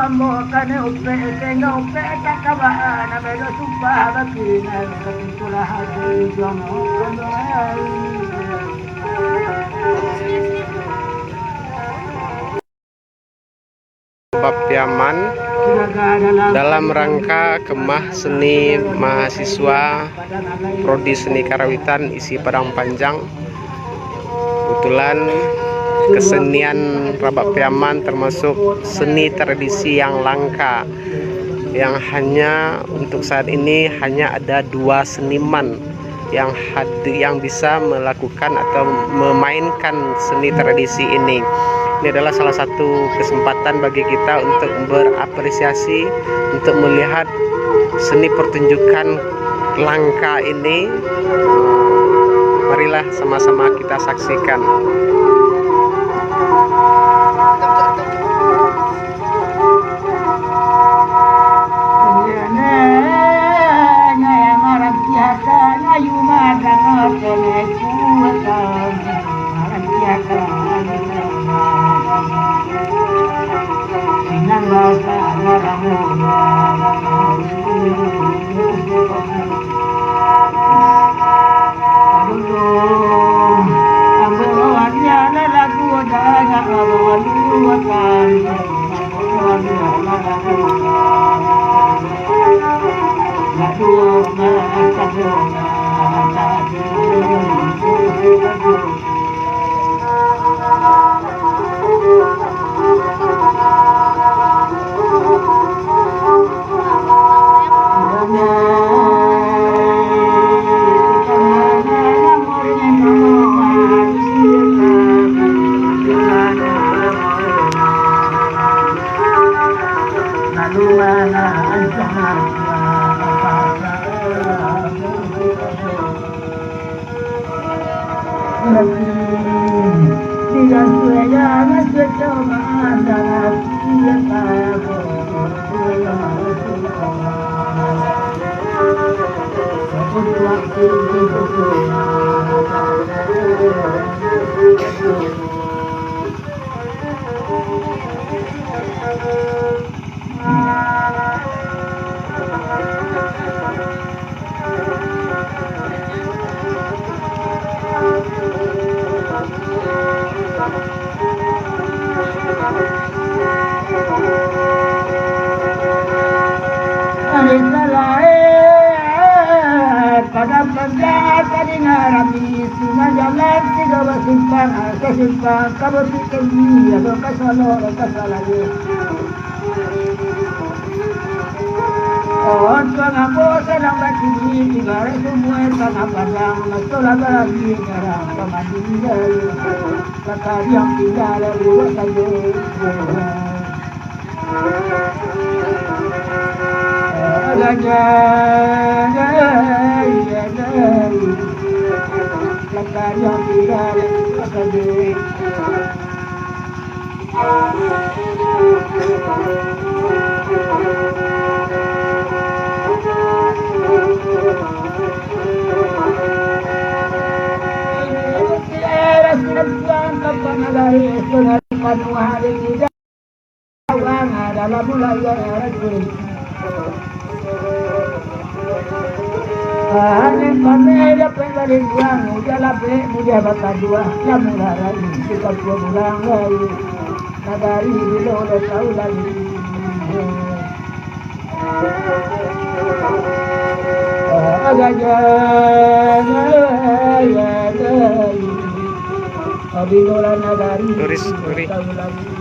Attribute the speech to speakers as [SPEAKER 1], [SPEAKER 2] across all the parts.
[SPEAKER 1] ambo kane upe tenga upe takaba na melo sumpah bakina kula hati jono
[SPEAKER 2] Baptiaman dalam rangka Kemah Seni Mahasiswa Prodi Seni Karawitan isi Padang Panjang. Kebetulan kesenian Baptiaman termasuk seni tradisi yang langka, yang hanya untuk saat ini hanya ada 2 seniman yang bisa melakukan atau memainkan seni tradisi ini. Ini adalah salah satu kesempatan bagi kita untuk berapresiasi, untuk melihat seni pertunjukan langka ini. Marilah sama-sama kita saksikan.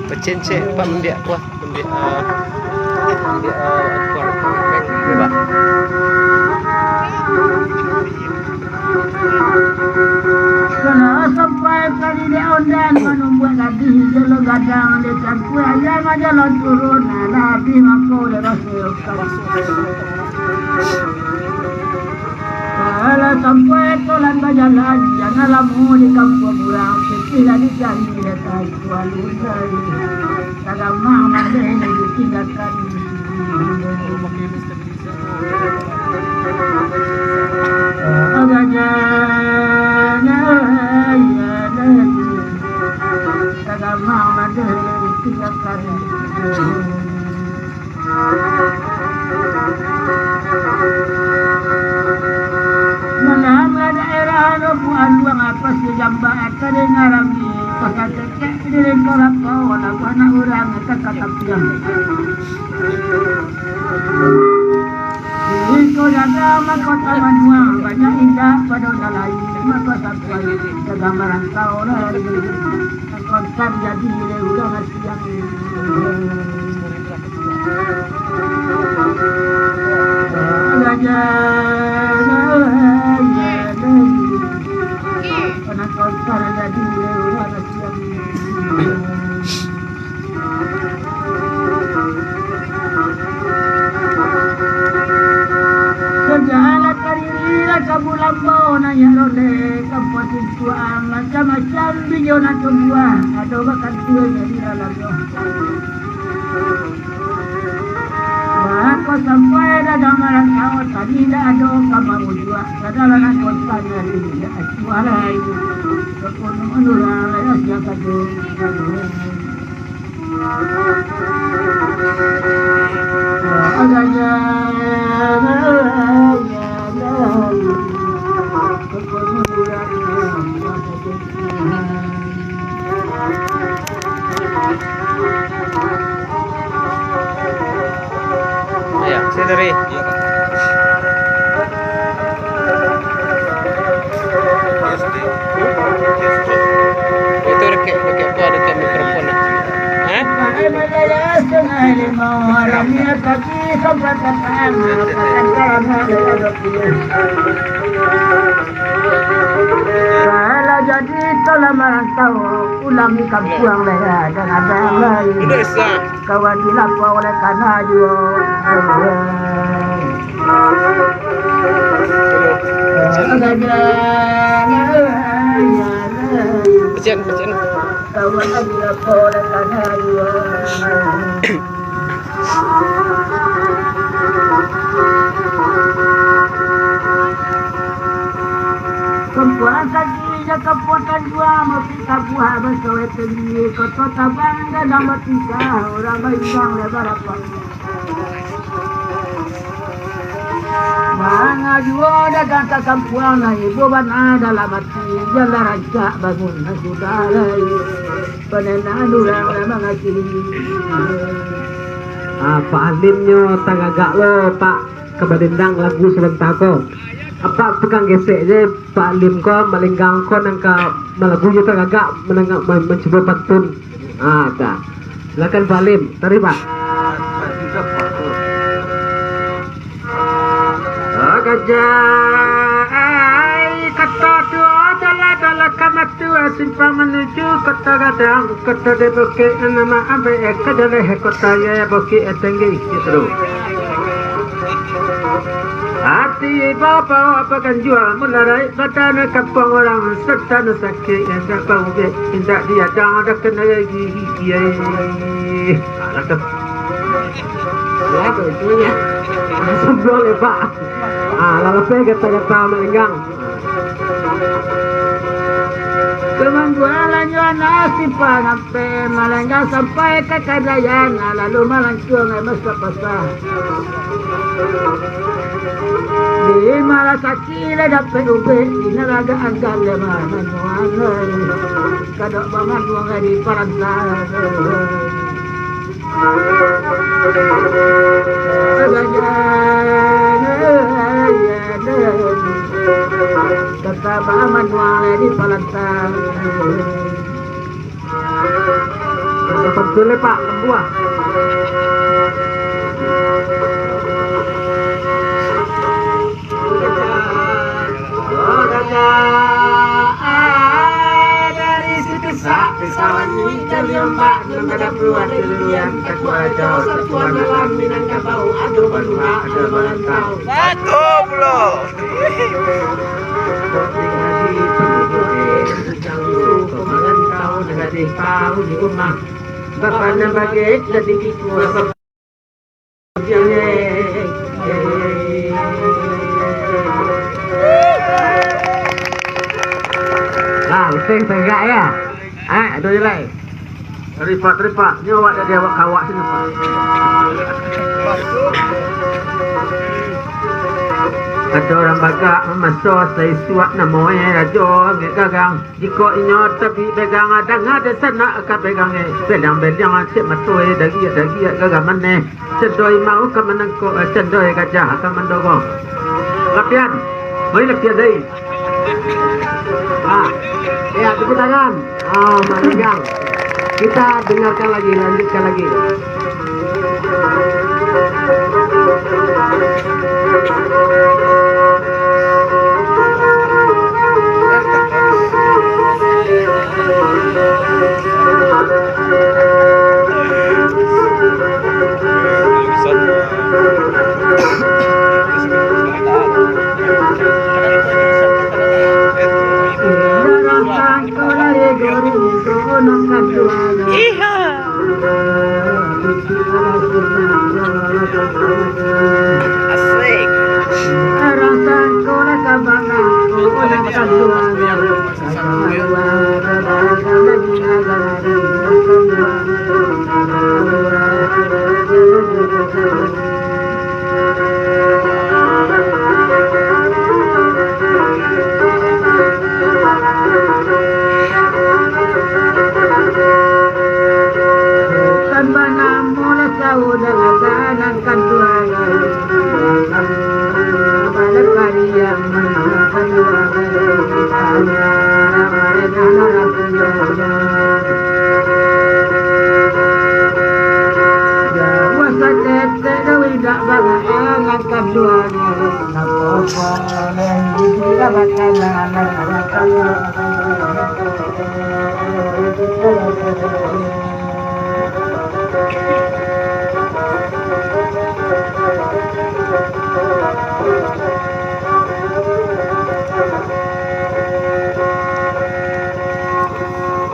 [SPEAKER 2] Pecence Pak mendia wah mendia Pak.
[SPEAKER 1] Kena sampai kali dia ondan membuat lagi jelo gadang dia campur ayam aja lo turun nabi mako le rasul kalau sampai tolan bajalan jangan lamu di kampung burang kecil di jani letai tuan usai kagak mah mande ini ditinggalkan agaknya kagak mah mande ditinggalkan korak kau anak anak orang kata piang. Iko jaga makota manua banyak indah pada dalai makota kuali jaga merantau lagi kontan jadi udah siang. Anak kontan jadi udah siang. Segala karira kabulan mau nanya role kampatin tua macam-macam video nak tua atau bahkan tua jadi dalamnya. Aku sampai dalam malam kau tadi dah ada kamu jua adalah nak kontanya dia suara itu kepon menurut saya siapa tu. Agaknya
[SPEAKER 2] Ya, sini dari. Itu dekat mikrofon. Hah?
[SPEAKER 1] Kalau jadi telah merantau ulangi kampung leha dan ada lain kawan dilapor oleh karena juga
[SPEAKER 2] Pecian.
[SPEAKER 1] kawan dilapor oleh karena juga Kempuan sajinya kepuatan dua mepika buah bersoe tinggi kota tabang dan mepika orang bayang lebar apa Manga jua dagang ke kampuan ibu bana dalam hati jalan raja bangun sudah lagi penena durang mengasih
[SPEAKER 3] Pak Alimnyo tagagak lo Pak kebadendang lagu sebentar ko apa tukang gesek je Pak Alim ko malinggang ko nangka malagu je tagagak menangak mencoba pantun dah silakan Pak Alim tari Pak Gajah kata dua dala kamat tua simpang menuju kota gadang kota deboke nama abe kadale kota ya boke etenggi gitu hati bapak akan jual melarai batana kampung orang serta sakit yang tak bau be tidak dia dah ada kena lagi ye ada ya betul ya sebelum lepak lalu kata melenggang
[SPEAKER 1] Teman jualannya nasi panampe malenggang sampai ke Kadayan lalu malancung masa pasar di malah sakile dapat ube di nalaga anggal lemah manuangan kadok bangan uang di parantar kata baman uang di parantar
[SPEAKER 3] betul Pak membuah
[SPEAKER 1] dari situ sampai kawan ini kalian pak menghadap luar dilihat takwa jauh satuan malam minangka bau aduh balua ada balantau
[SPEAKER 2] Satu belum.
[SPEAKER 1] Pemalantau dengan dipau di rumah bapak nabage jadi kiku apa
[SPEAKER 3] Sing tegak ya. Aduh jelai. Teripak. Nyawa dia awak kawak sini Pak. Kata orang bagak memasuk saya suak nama rajo gagang. Jika inyo tapi pegang ada sana ka pegang bedang cik matoi dagi gagang mana. Cendoi mau ka menengko cendoi gajah ka mendogo. Latihan. Mari latihan deh. Ya tepuk tangan. Menegang. Kita dengarkan lagi, lanjutkan lagi.
[SPEAKER 2] Asik.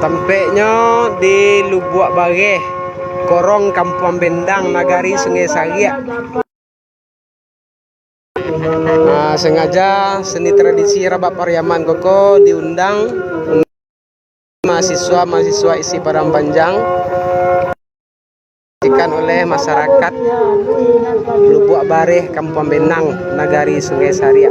[SPEAKER 2] Tampaknya di Lubuk Bareh, Korong Kampung Bendang, Nagari Sungai Sariak. Sengaja seni tradisi Rabak Pariaman Koko diundang mahasiswa isi Padang Panjang oleh masyarakat Lubuk Bareh, Kampung Bendang, Nagari Sungai Sariak.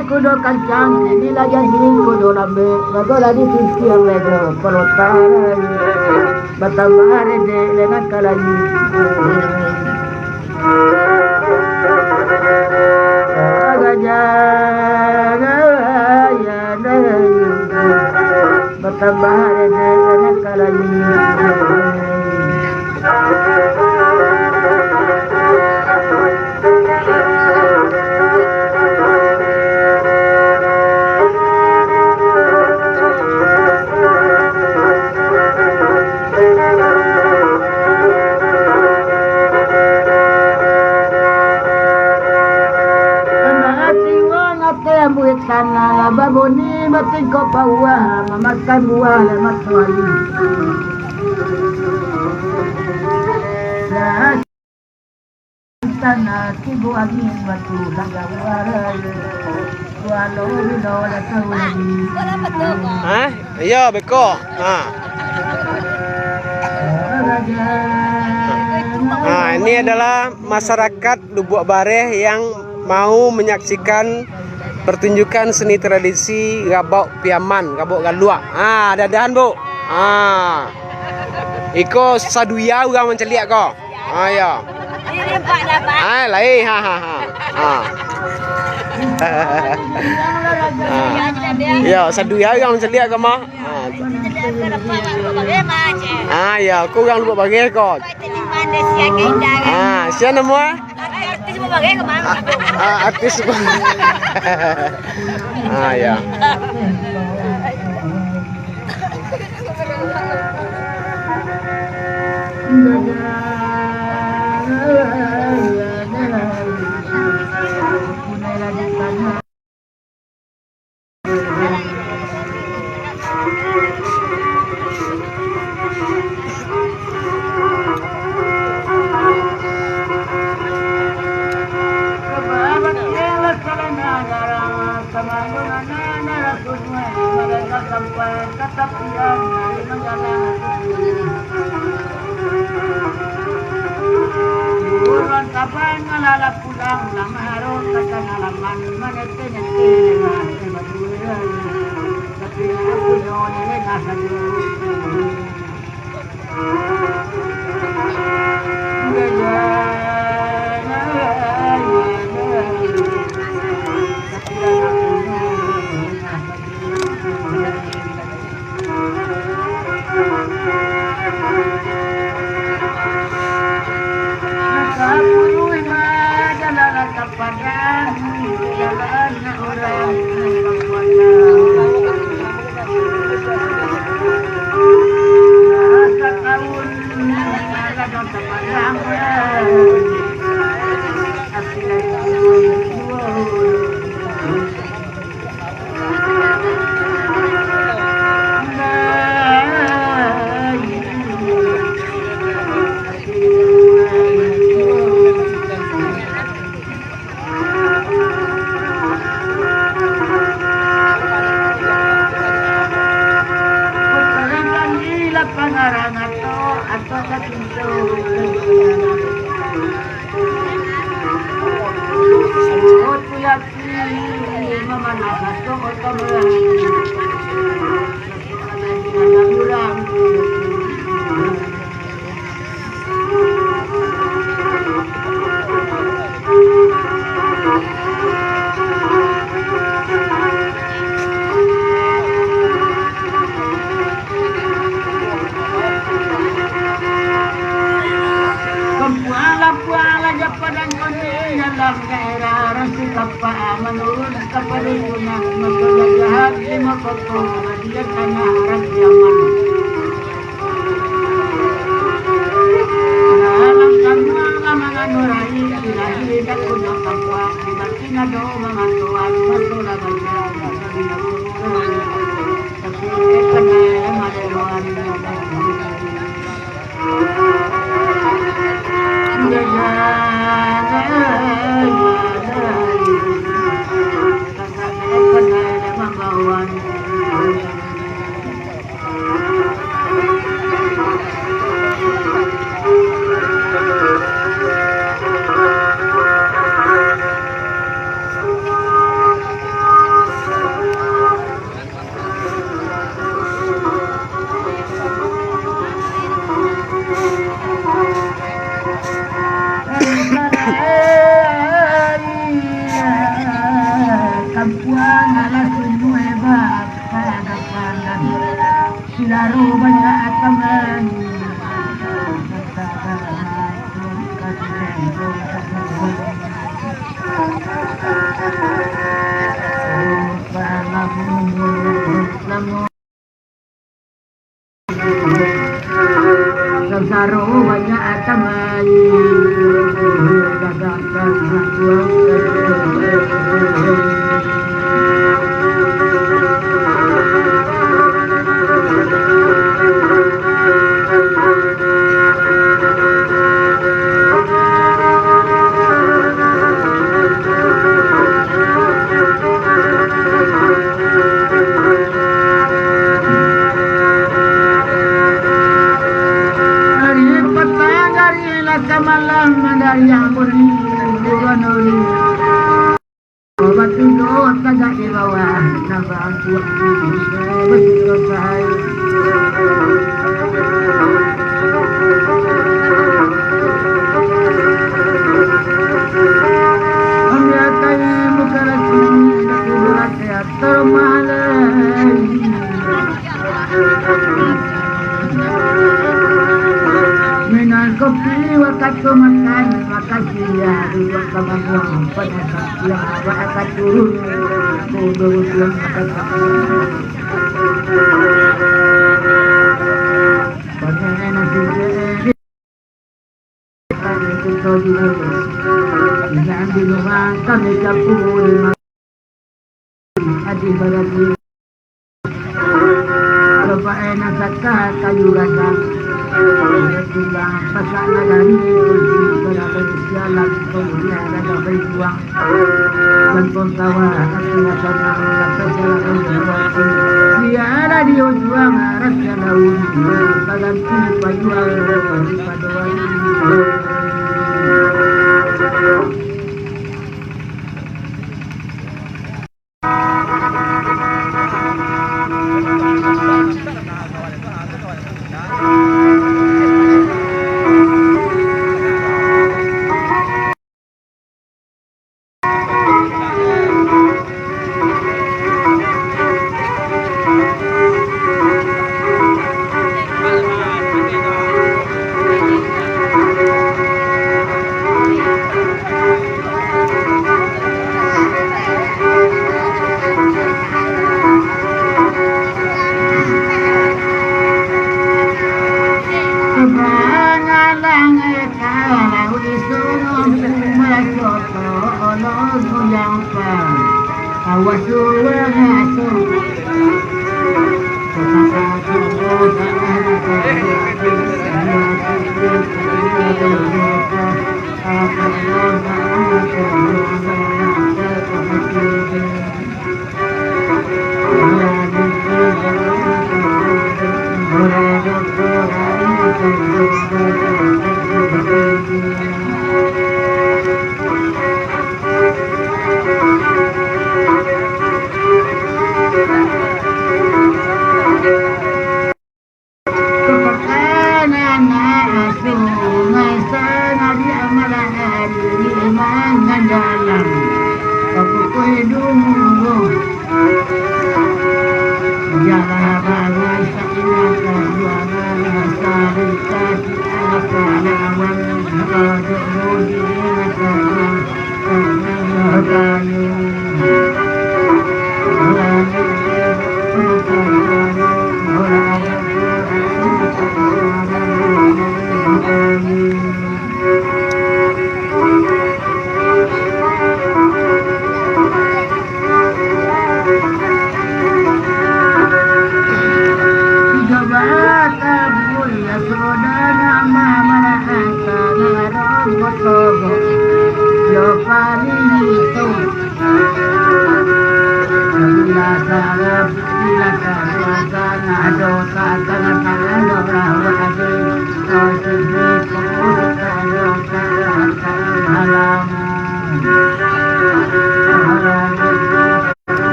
[SPEAKER 1] Kudo kancang, ini lagi kudo lambe, lagu lagi sisi yang lego, pelotan, batambar de lengan kalai. Agajah ya deh, batambar de lengan kalai. Sana baboni batin ko pawa mamakan buah lemak wali nah sana tibu angin batu hagawarai walau bino datang lagi
[SPEAKER 2] Iya beko ini adalah masyarakat Lubuk Bareh yang mau menyaksikan pertunjukan seni tradisi Rabak Piaman, Rabak Galuak. Dadahan bu. Iko saduya orang menceliak ko. Ya. Lain. Ya, saduya orang menceliak ko mah. Ya, aku orang Lubuk Bareh ko. Siapa nama? Artis. Ya.
[SPEAKER 1] Kapan ngalala pulang lang harap kata ngalaman manete nete nete madura tapi aku nyonya nasa menurut keperluan masyarakat lima kota dia karena harap zaman alam kamwa lama nurai ilahi dan kuno takwa batina do mangatuan masula baca tapi kena madewan Silaru banyak teman Saru banyak teman malam dari yang beri bukanuri obat itu tagak di bawah nabang kuat betul saya amyakai mukarasi buat teater malam minan kopi waktu makan makasih ya waktu bangun pada saat waktu turun kudu pulang pada nasi kita juga jangan di rumah kami capur adik berarti coba enak kata kayu gadang tinggal pasal dari kunci berada di jalan kemudian ada berjuang dan pengkawa akhirnya senang rasa jalan berjuang dia ada di ujung rasa laut bagan berjuang pada wanita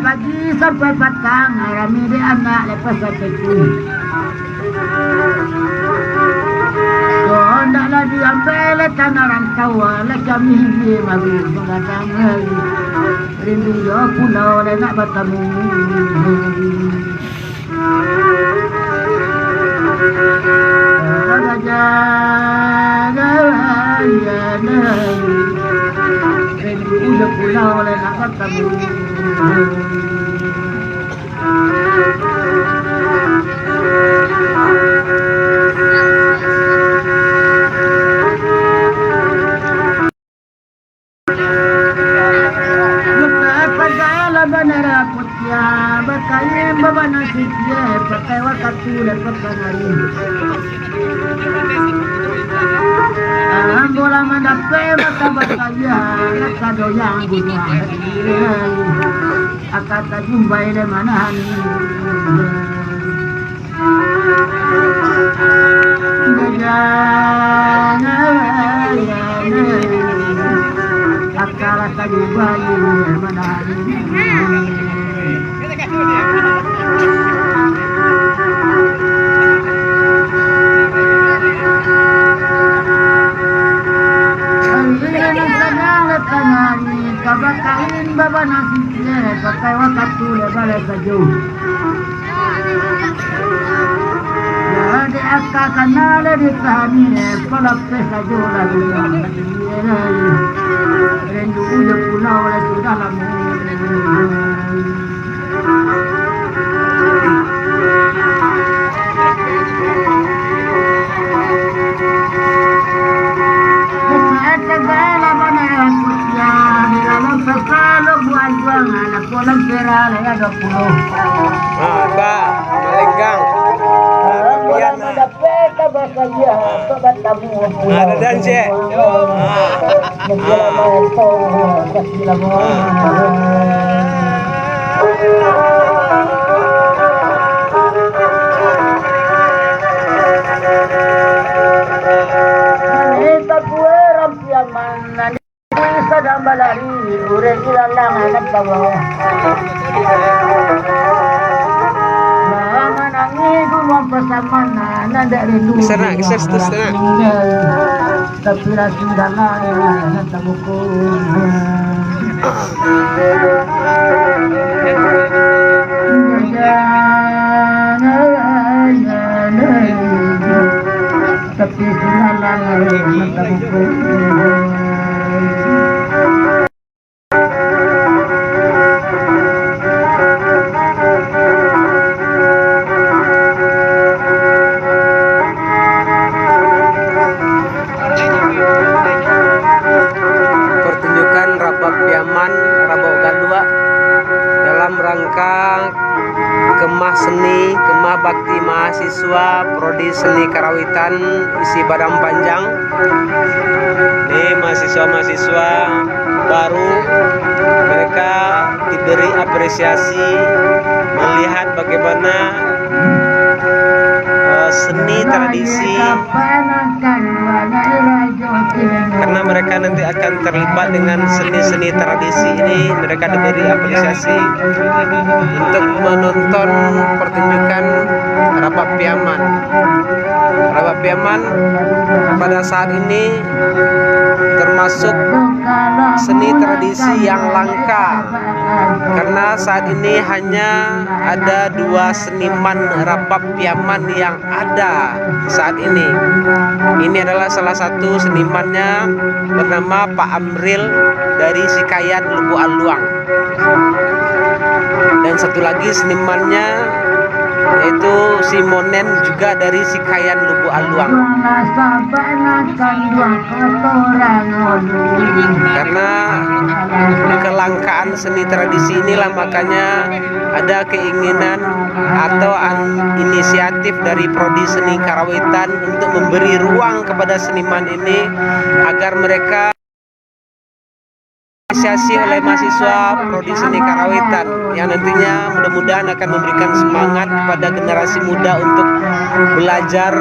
[SPEAKER 1] pagi sampai petang rami di anak lepas satu nak diambil tanah rantau lah kami ini mari mengadang rindu ya pulau nak bertemu raja ya kamu. Ya berkaya bawa nasib ya pakai waktu dan pertengahan. Bola mendapat mata berkaya nak doyang gunung akan tak jumpa di mana akan tak jumpa di mana. Kabakain baba nasibnya pakai waktu lebar saja. Jadi akak kenal di sana pelak saja lagi. Rendu udah pulau oleh sudah lama.
[SPEAKER 2] Pak, melenggang. Ada dan cek.
[SPEAKER 1] Sedang balari, urang hilang anak bawah. Menangi rumah persamana, nanda rindu.
[SPEAKER 2] Kesana, kesana.
[SPEAKER 1] Tapi lagi dalam nanda buku. Tapi dalam nanda buku.
[SPEAKER 2] Seni Kemah Bakti Mahasiswa Prodi Seni Karawitan isi Padang Panjang. Ini mahasiswa-mahasiswa baru, mereka diberi apresiasi melihat bagaimana seni tradisi, karena mereka nanti akan terlibat dengan seni-seni tradisi ini. Mereka diberi apresiasi untuk menonton pertunjukan Rapak Piaman. Rapak Piaman pada saat ini termasuk seni tradisi yang langka, karena saat ini hanya ada 2 seniman Rapak Piaman yang ada saat ini. Ini adalah salah satu senimannya bernama Pak Amril dari Sikayan Lubuk Aluang, dan satu lagi senimannya yaitu Simonen juga dari Sikayan Lubuk Aluang. Karena kelangkaan seni tradisi inilah makanya ada keinginan atau inisiatif dari Prodi Seni Karawitan untuk memberi ruang kepada seniman ini agar mereka apresiasi oleh mahasiswa Prodi Seni Karawitan yang nantinya mudah-mudahan akan memberikan semangat kepada generasi muda untuk belajar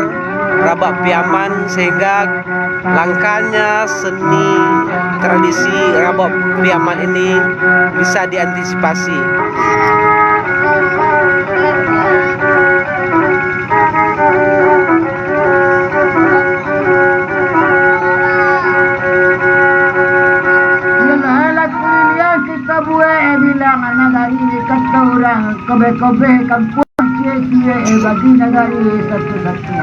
[SPEAKER 2] Rabak Piaman, sehingga langkanya seni tradisi Rabak Piaman ini bisa diantisipasi.
[SPEAKER 1] Kobe kampung cie-cie bagi negari satu-satu.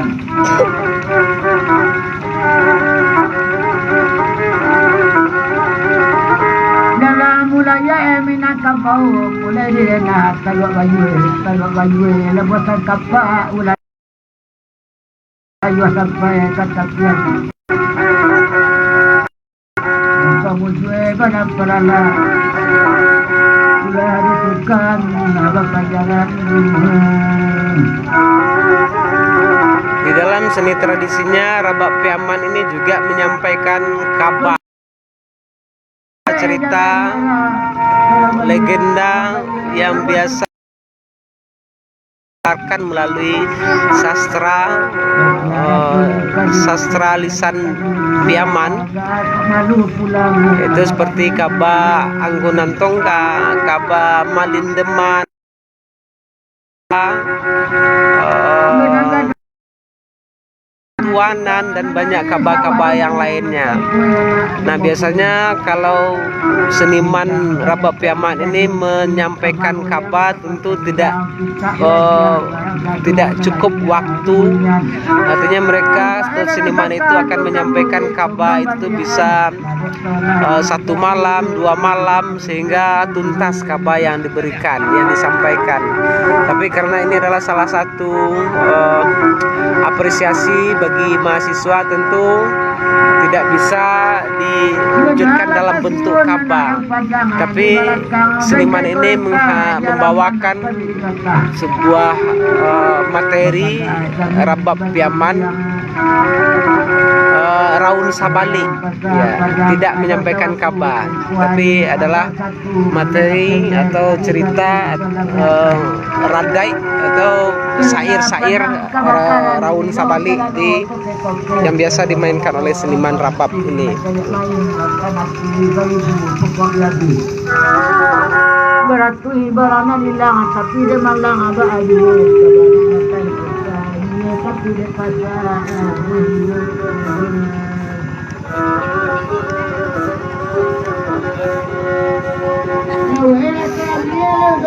[SPEAKER 1] Dalam mulanya kapau mulai dia nak taluk baju lepasan kapal ulah ayo sampai kata pian kamu jual pada perala ulah disukan apa pelajaran
[SPEAKER 2] Di dalam seni tradisinya Rabak Piaman ini juga menyampaikan kabar, cerita, legenda yang biasa diajarkan melalui sastra lisan Piaman. Itu seperti kaba Anggunan Tongka, kaba Malindeman, Tuanan, dan banyak kaba-kaba yang lainnya. Nah, biasanya kalau seniman Rabak Piaman ini menyampaikan kaba tentu tidak cukup waktu. Artinya mereka seniman itu akan menyampaikan kaba itu bisa 1 malam, 2 malam, sehingga tuntas kaba yang diberikan, yang disampaikan. Tapi karena ini adalah salah satu apresiasi bagi mahasiswa, tentu tidak bisa diwujudkan dalam bentuk kaba, tapi seniman ini membawakan sebuah materi Rabak Piaman Raun Sabali, ya, tidak menyampaikan kabar, tapi adalah materi atau cerita radai atau syair-syair Raun Sabali yang biasa dimainkan oleh seniman Rabab ini.
[SPEAKER 1] Beratu ibaratnya hilang, tapi dia malang apa aja. Tapi dia pasal.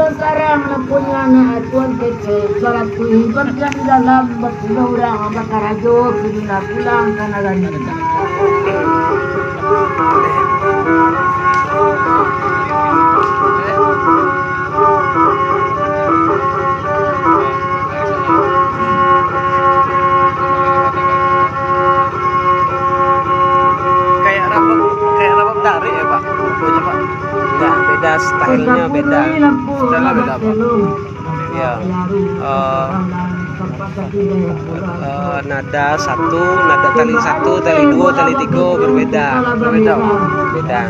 [SPEAKER 1] Sekarang punya anak tuan kece, salat kui berjalan dalam berpuluh orang bakar ajo sudah pulang karena lagi.
[SPEAKER 3] Kayak rabab dari ya Pak. Pokoknya Pak.
[SPEAKER 2] Enggak, beda stylenya, beda.
[SPEAKER 3] Stylenya beda Pak.
[SPEAKER 2] Ya, nada satu, nada tali satu, tali dua, tali tiga berbeda. Beda.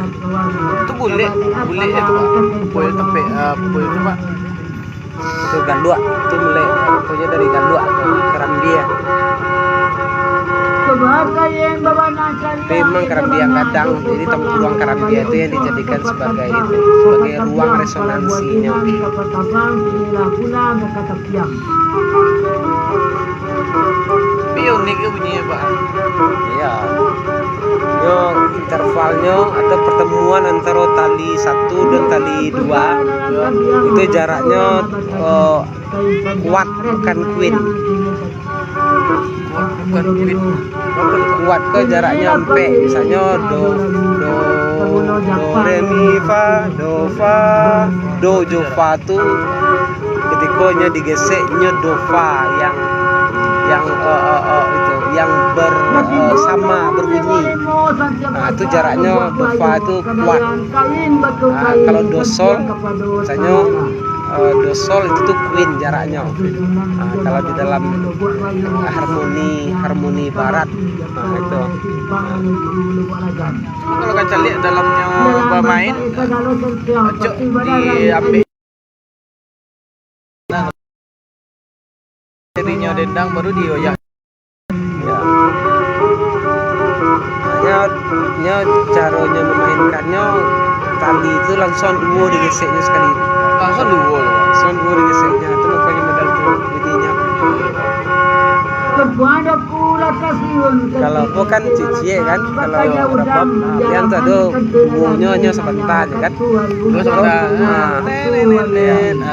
[SPEAKER 3] Itu bulik itu Pak. Boleh tepe, boleh itu Pak.
[SPEAKER 2] Itu galua, itu mulai pokoknya dari galua ke Kerambia. Memang Kerambia Gadang, jadi tempat ruang Kerambia itu yang dijadikan sebagai ruang resonansinya.
[SPEAKER 3] Tapi unik ya bunyinya Pak.
[SPEAKER 2] Iya. Yo, intervalnya atau pertemuan antara tali 1 dan tali 2 itu jaraknya kuat, bukan queen. Kuat ke jaraknya sampai misalnya do re mi fa do jo fa tuh ketikanya digeseknya do fa yang bersama berbunyi. Nah, itu jaraknya do fa itu kuat. Nah, kalau do sol misalnya do sol itu tuh queen jaraknya. Nah, kalau di dalam harmoni barat, nah itu.
[SPEAKER 3] Kalau kaca lihat dalamnya bermain, ojo diambil. Jadinya dendang baru dioyak.
[SPEAKER 2] Ya, caranya memainkannya tali itu langsung dua digeseknya sekali.
[SPEAKER 3] Langsung dua
[SPEAKER 2] digeseknya, itu makanya modal tuh jadinya. Kalau aku kan cicie kan, kalau Rabab yang ada duonya hanya sebentar kan.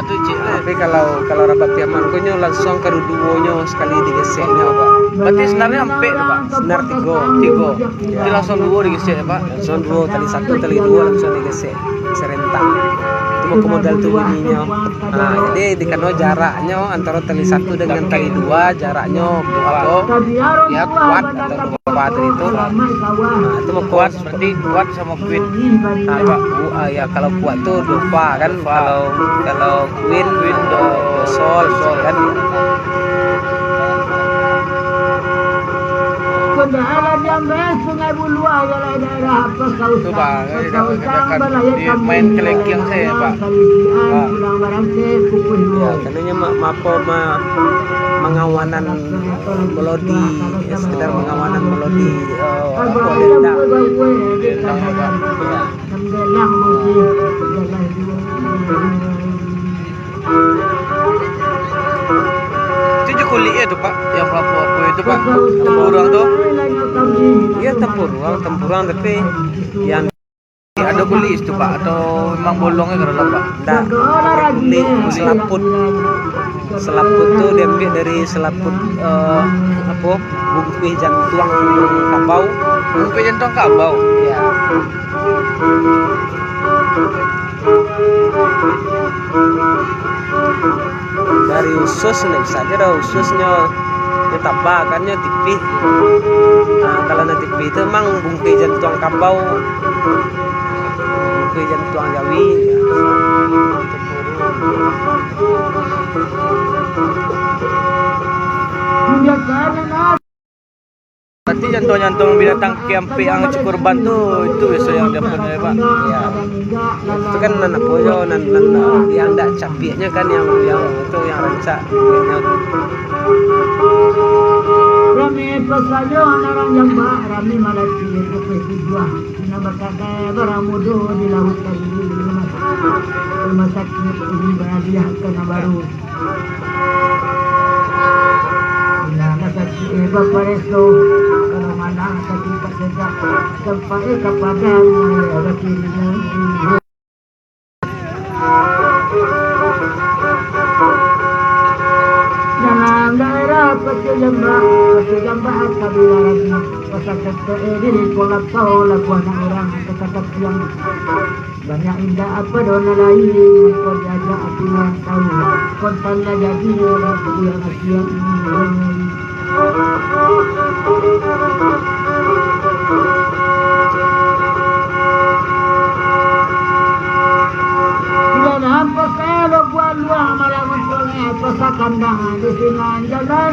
[SPEAKER 3] Itu cik.
[SPEAKER 2] Tapi kalau Rabab Piaman punya langsung ke duonya sekali digeseknya Pak.
[SPEAKER 3] Berarti senarnya sampai Pak.
[SPEAKER 2] Senar 3.
[SPEAKER 3] Jadi langsung dua digesek ya Pak.
[SPEAKER 2] Langsung 2, tali 1, tali 2 langsung digesek serentak. Itu ke modal tuh bunyinya. Nah, jadi dikano jaraknya antara tali satu dengan tali dua, jaraknya apa? Ya kuat atau berapa itu. Nah, itu mau kuat seperti kuat sama queen. Nah, ya kalau kuat tuh do fa kan, kalau queen do sol kan.
[SPEAKER 1] Ada yang Sungai Bulua adalah daerah apa kau
[SPEAKER 3] Itu Pak, dia main kelengking saya Pak.
[SPEAKER 2] Ya, karena mengawanan melodi, ya, sekedar mengawanan melodi apa dendang.
[SPEAKER 3] Itu kulit itu Pak, yang pelaku itu Pak, tempurung tuh.
[SPEAKER 2] Iya tempurung tapi yang
[SPEAKER 3] Ada kulit itu Pak, atau memang bolongnya ke dalam Pak?
[SPEAKER 2] enggak kulit selaput tuh diambil dari selaput apa bungkuih jantung kabau.
[SPEAKER 3] Bungkuih jantung kabau.
[SPEAKER 2] Ya. Dari usus nih bisa aja ususnya ditambah kannya tipis. Nah, kalau nanti tipis itu emang bungkuih jantung kabau, bungkuih jantung jawi.
[SPEAKER 3] Berarti jantung-jantung binatang kiampi yang kurban tuh itu biasa yang dia punya Pak.
[SPEAKER 2] Ya. Itu kan anak boyo yang enggak capeknya kan yang itu yang rancak.
[SPEAKER 1] Rami pesajo orang yang rami malaki itu kedua. Nama kata beramudo di laut tadi rumah sakit ini berhadiah ke baru. Nama sakit Bapak Resto kalau mana sakit sejak sampai kepada wakilnya. Dalam daerah Pecujambah Kabilaranya pesakit diri kolak tahu lakuan orang kekatap yang banyak indah apa dona lain kau diajak aku yang tahu kontannya jadi orang yang asian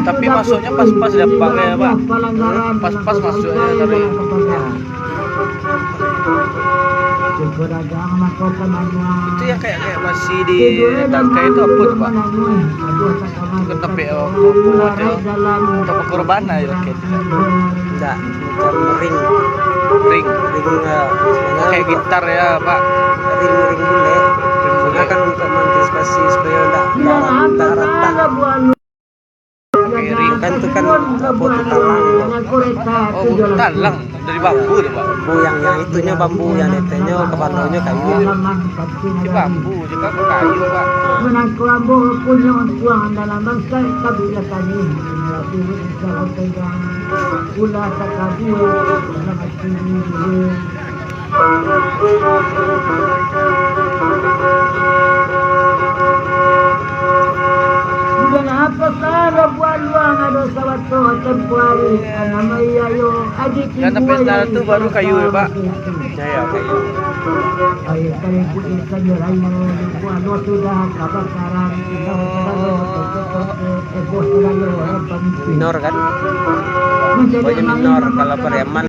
[SPEAKER 3] Tapi masuknya pas-pas dapat ya Pak. Pas-pas masuknya tapi itu yang kayak masih di tangkai itu apa tuh Pak? Bukan tapi buat ya untuk pengorbanan ya kayak
[SPEAKER 2] Enggak, macam ring
[SPEAKER 3] kayak gitar ya Pak.
[SPEAKER 2] ring bule. Soalnya kan untuk mengantisipasi supaya enggak retak. Kan itu kan batu talang.
[SPEAKER 3] Oh, batu talang dari bambu tuh Pak.
[SPEAKER 2] Bambu yang itunya bambu yang netenya kepalanya kayu.
[SPEAKER 3] Di bambu juga ke kayu Pak.
[SPEAKER 1] Menangku ambo punya uang dalam bangsa kabilah kami. Kalau pegang pula sakabul dalam hati ini. Apa sana buat luang ada sawato tempuari nama yo adik
[SPEAKER 3] yang sampai sana tuh baru kayu ya Pak.
[SPEAKER 2] Ya kayu.
[SPEAKER 1] Ayo kalian putih saja lain buat sudah kebakaran
[SPEAKER 2] Minor kan? Pokoknya minor kalau Pariaman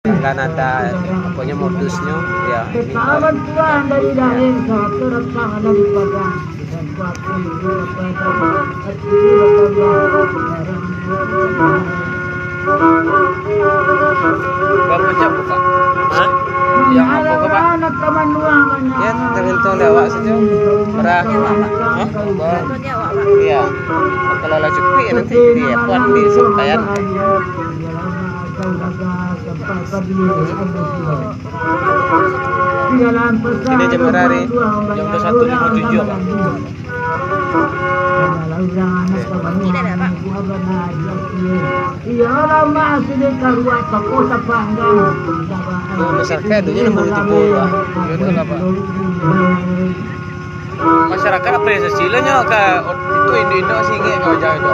[SPEAKER 2] kan ada pokoknya modusnya ya minor.
[SPEAKER 1] Tuhan dari dalam satu rekam dari padang.
[SPEAKER 3] Bapak siapa Pak?
[SPEAKER 2] Hah?
[SPEAKER 3] Yang apa ke Pak?
[SPEAKER 2] Ya tergantung lewat saja. Berah. Hah? Iya. Kalau lah cukup nanti dia pun di sampaian. Ini jam berapa?
[SPEAKER 3] Jam 21.57 Pak.
[SPEAKER 1] Tidak ada Pak. Iya lama sudah keluar toko sepanggang.
[SPEAKER 2] masyarakat dunia nang boleh tubuh lah.
[SPEAKER 4] Betul lah, Pak. Masyarakat apresiasi lah nya ka itu Indo singe kau jauh itu.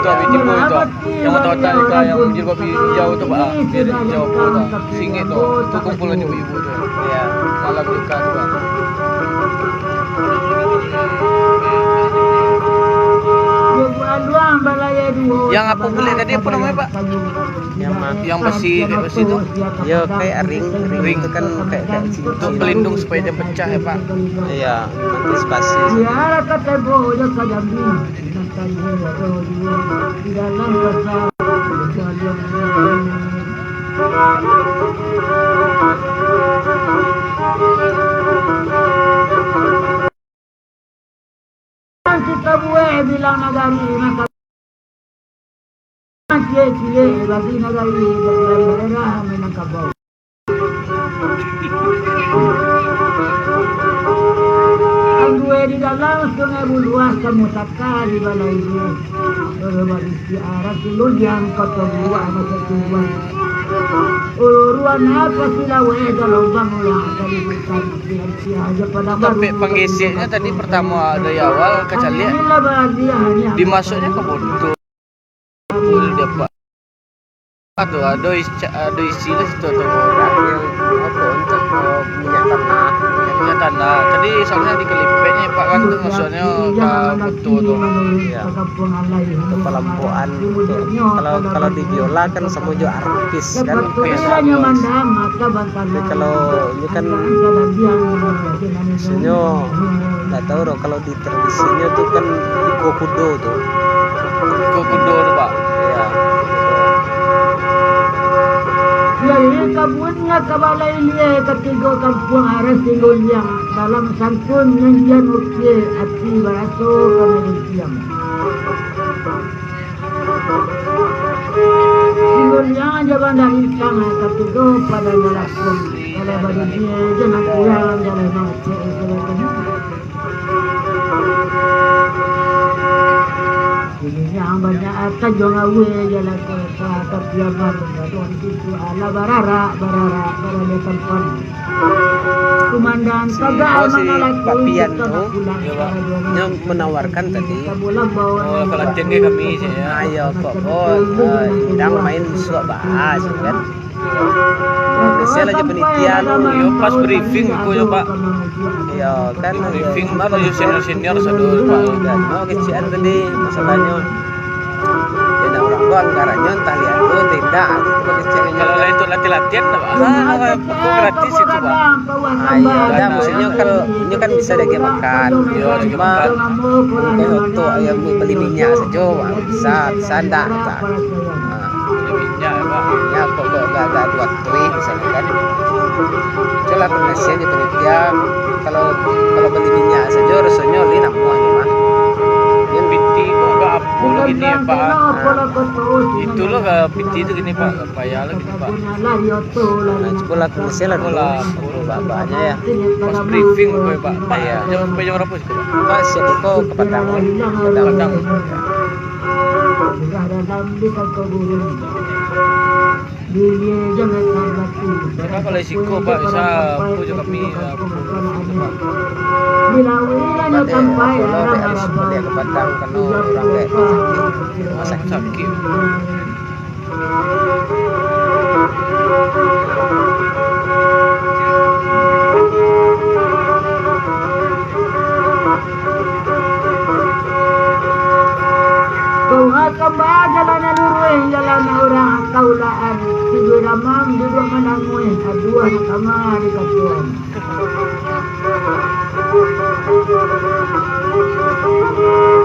[SPEAKER 4] Itu abi tipu itu. Yang otak-otak ka yang jilbab hijau tu Pak. Biar hijau tu. Singe tu. Tu kumpulan ibu-ibu tu.
[SPEAKER 2] Ya.
[SPEAKER 4] Malam nikah tu Pak. Yang apa beli tadi apa namanya Pak? Yang besi kayak besi itu.
[SPEAKER 2] Ya kayak ring itu kan kayak cincin.
[SPEAKER 4] Untuk pelindung supaya dia pecah ya Pak.
[SPEAKER 2] Iya, antisipasi.
[SPEAKER 1] Kita buat bilang nagari maka cie bagi nagari daerah Minangkabau. Anggue di dalam sungai Buluah Samutaka di balai ini. Berbagi arah silun yang kota buah masa tuan. Uruan apa silawe dalam bangunan dari bukan aja pada
[SPEAKER 4] Tapi pengisiannya tadi pertama dari awal kecali dimasuknya ke bodoh. Dia Pak. Aduh, ada isi lah situ tuh.
[SPEAKER 2] Yang apa untuk minyak tanah.
[SPEAKER 4] Minyak tanah. Tadi soalnya di kelipetnya Pak kan tuh maksudnya ke betul tuh.
[SPEAKER 2] Ya. Untuk pelampuan kalau di biola kan sama juga arpis kan. Tapi kalau ini kan biasanya nggak tahu loh kalau di tradisinya tuh kan iko kudo tuh.
[SPEAKER 4] Kudo tuh Pak.
[SPEAKER 2] Ya.
[SPEAKER 1] Jadi kabunnya kabalai liye ketiga kampung aras silun yang dalam santun nyanyian ukye ati baraso kanadisiam. Silun yang aja bandar ikan ketiga pada ngelakun. Kalau bagi dia jangan kurang jalan nanti ini yang banyak atas jongawe jalan kereta kepiaman baruan situ ala barara tempat kumandan kagak mana lagi
[SPEAKER 2] Pak Pian tuh yang menawarkan tadi.
[SPEAKER 4] Oh, kalau tinggi kami sih ya.
[SPEAKER 2] Ayo kok sedang main suap bahas kan. Saya aja penelitian.
[SPEAKER 4] Yo pas briefing aku ya Pak.
[SPEAKER 2] Ya kan
[SPEAKER 4] Briefing mana yo senior sadul Pak.
[SPEAKER 2] dan mau kecian tadi masalahnya. Ya orang gua anggarannya entah lihat tuh tidak gitu kecian.
[SPEAKER 4] Kalau lain itu latihan lah Pak. Aku gratis itu Pak.
[SPEAKER 2] Ayo, dah maksudnya kalau ini kan bisa lagi makan.
[SPEAKER 4] Yo, lagi
[SPEAKER 2] Cuma
[SPEAKER 4] makan.
[SPEAKER 2] kalau untuk yang beli minyak saja bisa enggak.
[SPEAKER 4] Minyak ya Pak.
[SPEAKER 2] Ya kok gak buat tweet misalnya kan. Itulah penelitian di penelitian kalau beli minyak saja rasanya ini namuannya mah.
[SPEAKER 4] Yang biti kok gak apa gini ya Pak. Itu loh gak biti itu gini Pak. Payah lah gini Pak.
[SPEAKER 2] Nah, coba penelitian lah dulu babanya ya.
[SPEAKER 4] Pas briefing gue Pak. Iya. Jam berapa sih Pak?
[SPEAKER 2] Pak siap kok ke Padang.
[SPEAKER 4] Padang. Karena kalau risiko Pak bisa pujuk kami.
[SPEAKER 2] Kalau harus beli ke Padang karena orang kayak rumah sakit.
[SPEAKER 1] Kembali jalan luruh jalan orang kaulaan tidur ramam duduk menangui dua kamar di katuan.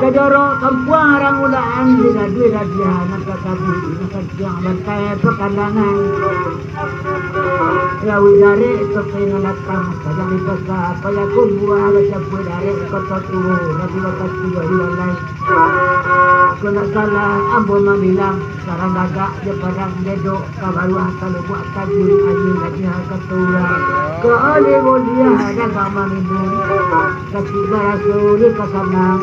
[SPEAKER 1] Kedoro kampung orang ulaan di radia nak kabu nak siang bantai pekandangan. Ya widare itu pengalatan kadang dikasa apa ya kubuah baca widare kota tuh nabi lokasi walai. Kena salah ambo mamilang sarang gagak je padang dedo kabaruah kalau buat kajul ayu lagi ketua ke ali bolia ada minum kasih rasul kasanang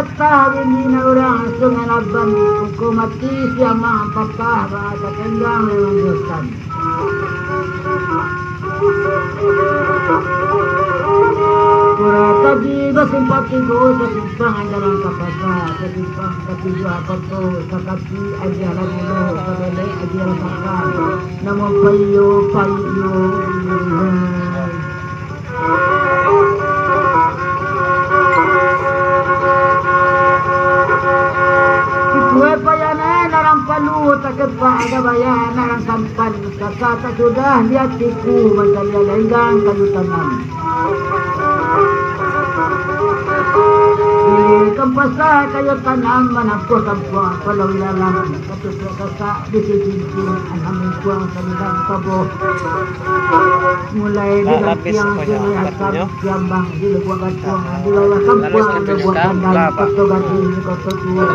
[SPEAKER 1] patah ini orang sungai laban hukum mati siapa patah bahasa kendang lewat dosan. Kurang tadi bersimpati go sesimpang dalam kapasa sesimpang tapi dua koto sakati aja lagu lo sabele aja sakar namo payo Kue payana narang palu takepa ada bayan narang sampan kakak sudah lihat tiku macam dia lenggang kayu tanam. Kempasa kayu tanam manapun tanpa kalau dalam satu kakak di sini anam kuang sembilan kabo mulai dengan tiang sini akan jambang di luar kacang di bawah kampung ada buat kandang koto gadi koto tua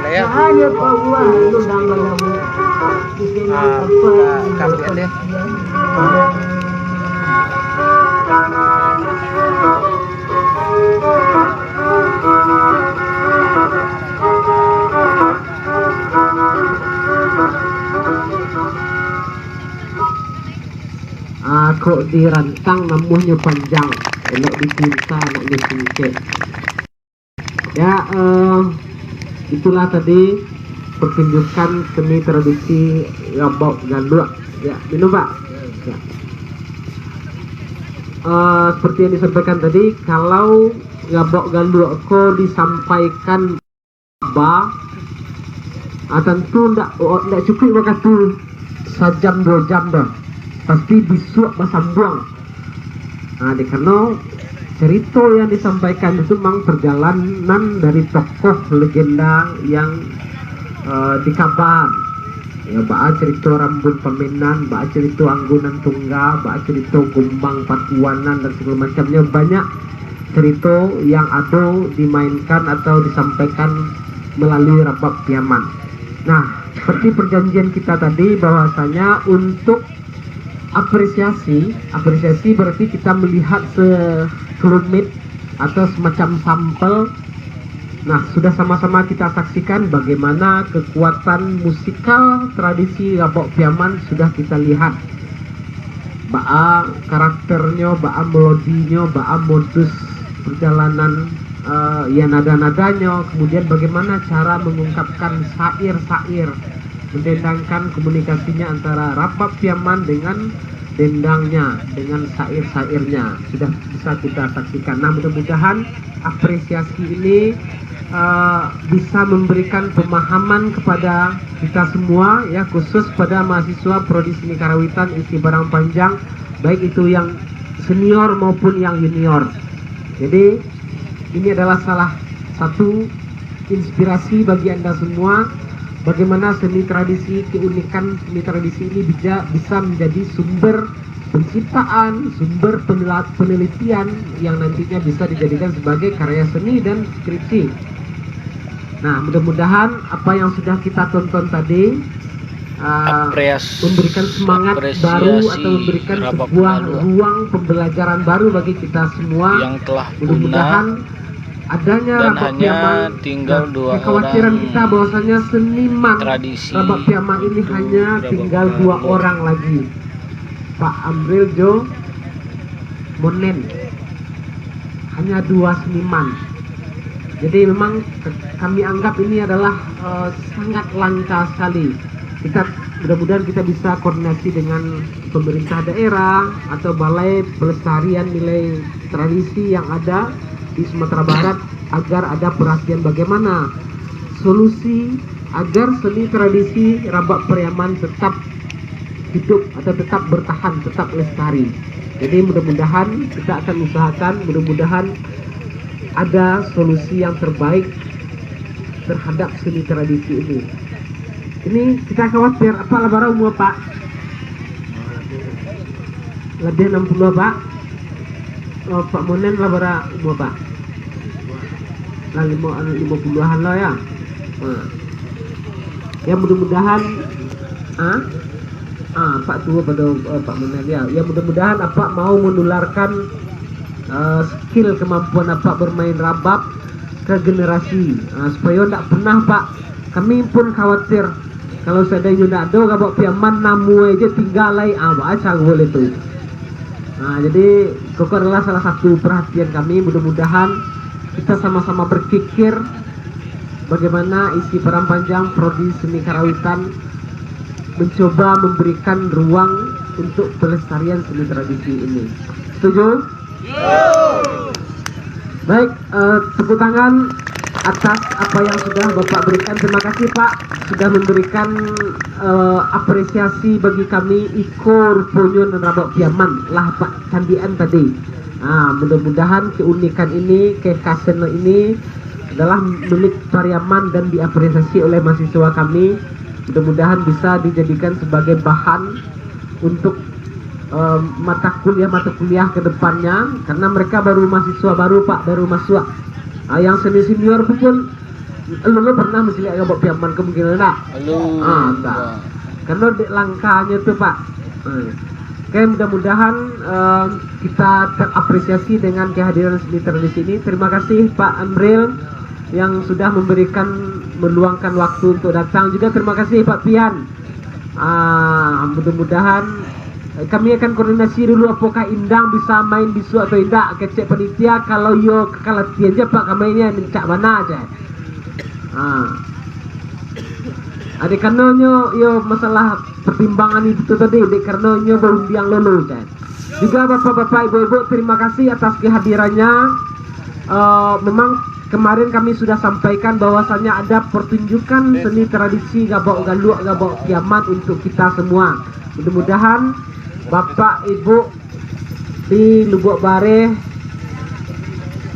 [SPEAKER 1] hanya bawa lundang belamu di sini apa kok dirancang namuhnya panjang elok ditinta nak disingkit ya. Itulah tadi pertunjukan seni tradisi Rabok Galuak ya, minum pak ya. Seperti yang disampaikan tadi, kalau Rabok Galuak kok disampaikan tentu ndak cukup waktu sejam 2 jam dah, pasti besok bersambung. Karena cerita yang disampaikan itu memang perjalanan dari tokoh legenda yang dikabar ya, ba'a cerita Rambun Pamenan, ba'a cerita Anggunan Tungga, ba'a cerita Gombang Patuanan dan segala macamnya. Banyak cerita yang ada dimainkan atau disampaikan melalui Rabab Piaman. Nah, seperti perjanjian kita tadi bahwasanya untuk apresiasi berarti kita melihat sekelumit atau semacam sampel. Nah, sudah sama-sama kita saksikan bagaimana kekuatan musikal tradisi Rabok Piaman sudah kita lihat. Ba'a karakternya, ba'a melodinya, ba'a modus perjalanan ya nada-nadanya, kemudian bagaimana cara mengungkapkan syair-syair, mendendangkan komunikasinya antara Rabab Piaman dengan dendangnya, dengan syair-syairnya sudah bisa kita saksikan. Nah, mudah-mudahan apresiasi ini bisa memberikan pemahaman kepada kita semua ya, khusus pada mahasiswa Prodi Seni Karawitan Isi Barang Panjang, baik itu yang senior maupun yang junior. Jadi ini adalah salah satu inspirasi bagi Anda semua bagaimana seni tradisi, keunikan seni tradisi ini bisa menjadi sumber penciptaan, sumber penelitian yang nantinya bisa dijadikan sebagai karya seni dan skripsi. Nah, mudah-mudahan apa yang sudah kita tonton tadi memberikan semangat baru atau memberikan sebuah ruang pembelajaran baru bagi kita semua
[SPEAKER 4] yang telah
[SPEAKER 1] mudah-mudahan adanya Rabab Piaman.
[SPEAKER 4] Tinggal dua
[SPEAKER 1] kekhawatiran
[SPEAKER 4] orang
[SPEAKER 1] kita bahwasanya seniman
[SPEAKER 4] tradisi
[SPEAKER 1] Rabab Piaman ini hanya tinggal 2 orang lagi, Pak Amril Jo Monen, hanya 2 seniman. Jadi memang kami anggap ini adalah sangat langka sekali. Kita mudah-mudahan kita bisa koordinasi dengan pemerintah daerah atau balai pelestarian nilai tradisi yang ada di Sumatera Barat agar ada perhatian bagaimana solusi agar seni tradisi Rabab Piaman tetap hidup atau tetap bertahan, tetap lestari. Jadi mudah-mudahan kita akan usahakan, mudah-mudahan ada solusi yang terbaik terhadap seni tradisi ini. Ini kita khawatir apa labara umur Pak? Lebih 60 Pak. Oh, Pak Monen labara umur Pak? Lah 50-an lah ya. Ya mudah-mudahan Pak tua pada Pak Monen ya. Ya mudah-mudahan apa mau menularkan skill kemampuan apa bermain rabab
[SPEAKER 3] ke generasi. Supaya tidak pernah Pak, kami pun khawatir kalau seandainya tidak ada gabak piaman namu aja tinggal lagi baca boleh tu. Jadi koko adalah salah satu perhatian kami. Mudah-mudahan kita sama-sama berpikir bagaimana isi peran panjang Prodi Seni Karawitan mencoba memberikan ruang untuk pelestarian seni tradisi ini. Setuju? Baik, tepuk tangan atas apa yang sudah Bapak berikan. Terima kasih Pak sudah memberikan apresiasi bagi kami Iko Ruponyo dan Rabok Piaman lah Pak Candian tadi. Mudah-mudahan keunikan ini, kekhasan ini adalah milik Pariaman dan diapresiasi oleh mahasiswa kami. Mudah-mudahan bisa dijadikan sebagai bahan untuk mata kuliah ke depannya, karena mereka baru mahasiswa baru Pak, baru masuk. Yang senior pun lo pernah mesti lihat gabak piaman kemungkinan tak? Tak. Karena langkahnya tuh Pak. Oke, mudah-mudahan kita terapresiasi dengan kehadiran seni tradisi ini. Terima kasih Pak Amril yang sudah meluangkan waktu untuk datang. Juga terima kasih Pak Pian. Mudah-mudahan kami akan koordinasi dulu apakah Indang bisa main bisu atau tidak. Kecek panitia kalau yo kekalatian aja Pak, kaminya mencak mana aja. Adik karena yo masalah pertimbangan itu tadi, adik karena yo berundiang lolo kan. Juga bapak-bapak, ibu-ibu, terima kasih atas kehadirannya. Memang kemarin kami sudah sampaikan bahwasannya ada pertunjukan seni tradisi gabak galuak, gabak piaman untuk kita semua. Mudah-mudahan Bapak Ibu di Lubuk Bare,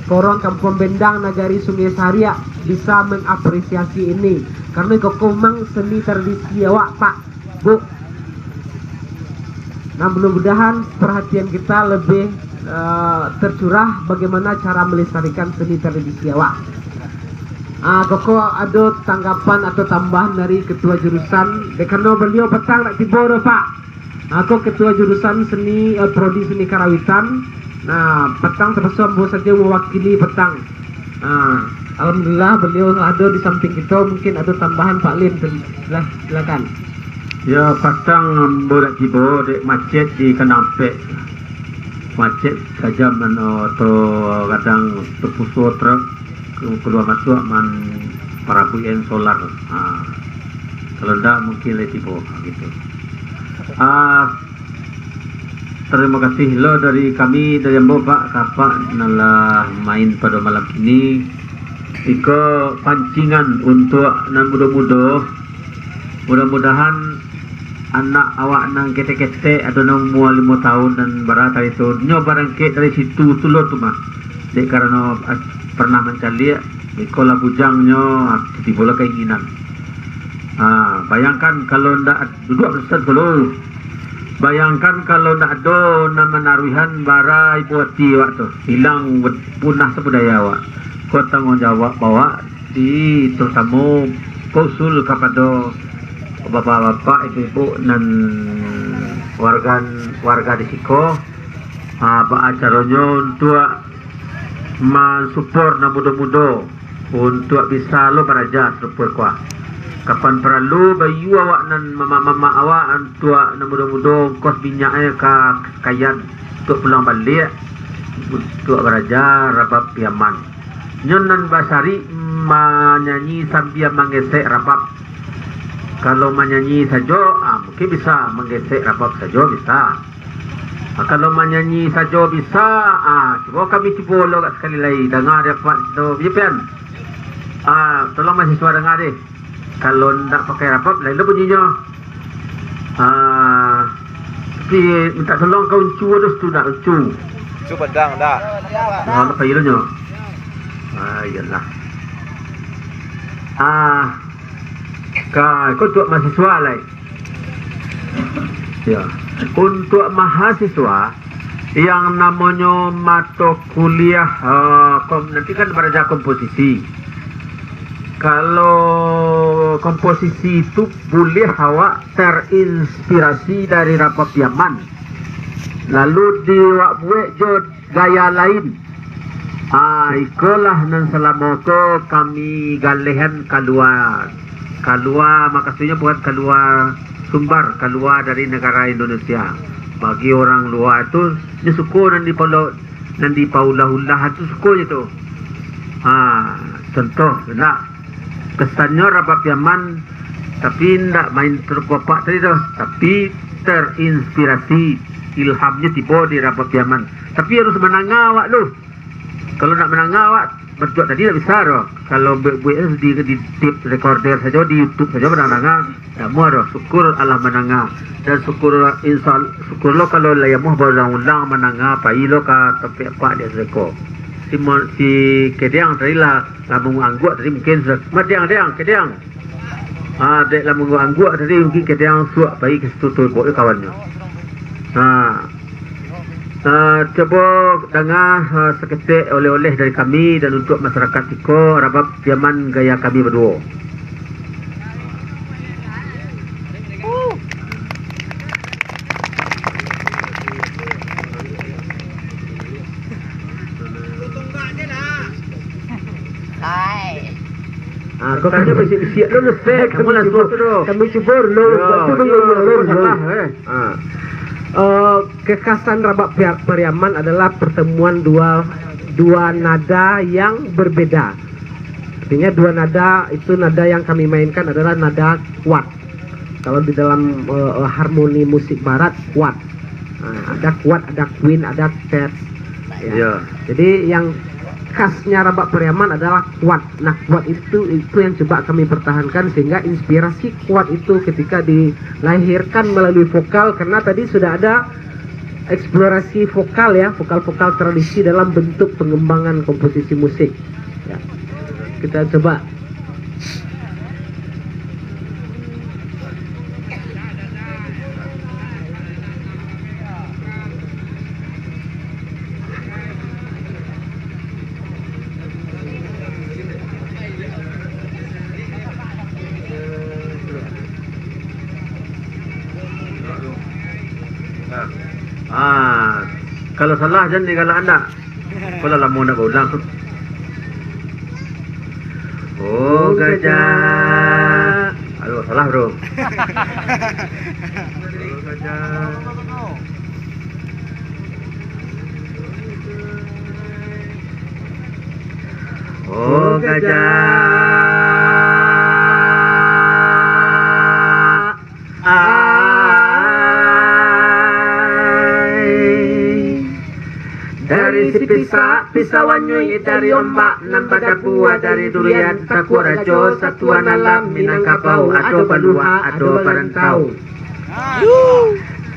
[SPEAKER 3] Korong Kampung Bendang, Nagari Sungai Saria bisa mengapresiasi ini, karena komang seni tradisi awak Pak Bu. Nah, mudah-mudahan perhatian kita lebih tercurah bagaimana cara melestarikan seni tradisi awak. Koko ada tanggapan atau tambahan dari ketua jurusan, karena beliau petang nak tiba Pak. Aku ketua jurusan seni Prodi Seni Karawitan. Nah, petang terpaksa baru saja mewakili petang. Alhamdulillah beliau ada di samping kita. Mungkin ada tambahan Pak Lim, silakan.
[SPEAKER 5] Ya, petang boleh tiba dek macet di Kenampek. Macet saja atau kadang terpusul truk keluar masuk para buyen solar. Kalau tidak mungkin lebih tiba gitu. Terima kasih lo dari kami dari Bapak Kapak nalah main pada malam ini. Iko pancingan untuk nan mudah-mudahan anak awak nang kete-kete atau nang mua 5 tahun dan barat itu nyo barangke dari situ tulo tu mah. Dek karena pernah mencari iko lah bujangnya tibola keinginan. Bayangkan kalau ndak duduk besar dulu. Bayangkan kalau ndak ada nama naruhan bara ibu hati waktu hilang punah sebudaya awak. Kau tanggung jawab bawa di terutama kausul kepada bapak-bapak, ibu-ibu dan warga di Siko. Apa acaranya untuk mensupport na muda-muda untuk bisa lo beraja support kuah. Kapan perlu bayu awak nan mama-mama awak antua na muda-muda kos minyaknya kayan untuk pulang balik untuk beraja rabab piaman. Nyonan basari menyanyi sambil menggesek rabab. Kalau menyanyi saja, mungkin bisa menggesek rabab saja bisa. Kalau menyanyi saja bisa, coba kami cuba lo sekali lagi dengar dapat tu biar. Tolong mahasiswa dengar deh. Kalau tidak pakai rabab, lain lo bunyinya. Tapi minta tolong kau uncu ada tu nak uncu.
[SPEAKER 4] Cu pedang dah.
[SPEAKER 5] Apa ilmunya? Iyalah. Kau untuk mahasiswa lah. Ya, untuk mahasiswa yang namanya mata kuliah nanti kan belajar komposisi. Kalau komposisi itu boleh awak terinspirasi dari Rabab Yaman, lalu diwak buat jo gaya lain. Ikolah nan selama ko kami galehan keluar maksudnya bukan keluar sumber, keluar dari negara Indonesia. Bagi orang luar itu dia suku nan di paulah-ulah itu suku itu. Contoh nak kesannya Rabab Yaman tapi tidak main terpapak tadi tu, tapi terinspirasi, ilhamnya tiba di Rabab Yaman. Tapi harus menangawak lu. Kalau nak menangawak berjuang tadi tak bisa roh. Kalau buat di tip recorder saja di YouTube saja menangah, tak mau roh. Syukur Allah menangah dan syukur syukur lo kalau layamuh berulang-ulang menangah pai lo ka tempat pak dia seko. Si kedang tadi lah lambung angguat tadi mungkin kedang. Dek lambung angguat tadi mungkin kedang suak pai ke situ tu buat kawannya. Coba dengar seketik oleh-oleh dari kami dan untuk masyarakat Tiko Rabab Yaman gaya kami berdua. Kau kan siap lo respect kamu lah suatu kami cuba lo
[SPEAKER 2] kekhasan Rabab Pariaman adalah pertemuan dua nada yang berbeda. Artinya dua nada itu nada yang kami mainkan adalah nada kuat. Kalau di dalam harmoni musik barat kuat. Ada kuat, ada queen, ada third. Ya. Jadi yang khasnya Rabab Pariaman adalah kuat. Nah, kuat itu yang coba kami pertahankan sehingga inspirasi kuat itu ketika dilahirkan melalui vokal, karena tadi sudah ada eksplorasi vokal ya, vokal-vokal tradisi dalam bentuk pengembangan komposisi musik. Ya. Kita coba.
[SPEAKER 5] Kalau salah jangan digalak anda. Kalau lama nak berulang tu. Oh gajah. Aduh salah bro. Oh gajah. Oh gajah. Dari si pisauan nyui dari ombak nan pada buah dari durian takut rajo satuan alam Minangkabau ado balua ado barantau.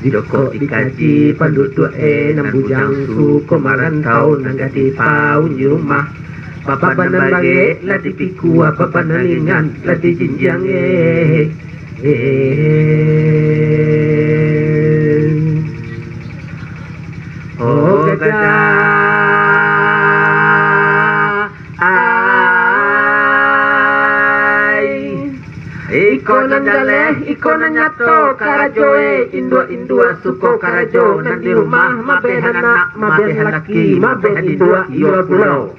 [SPEAKER 5] Joko dikaji penduduk nan bujang su komarantau nanggati pau di rumah. Bapak banan bage lah dipiku apa banalingan lah di jinjang Oh gajah. Iko nan jaleh, iko nan nyato karajoe, indua suko karajo nan di rumah mabeh anak, mabeh laki, mabeh indua iyo pulau.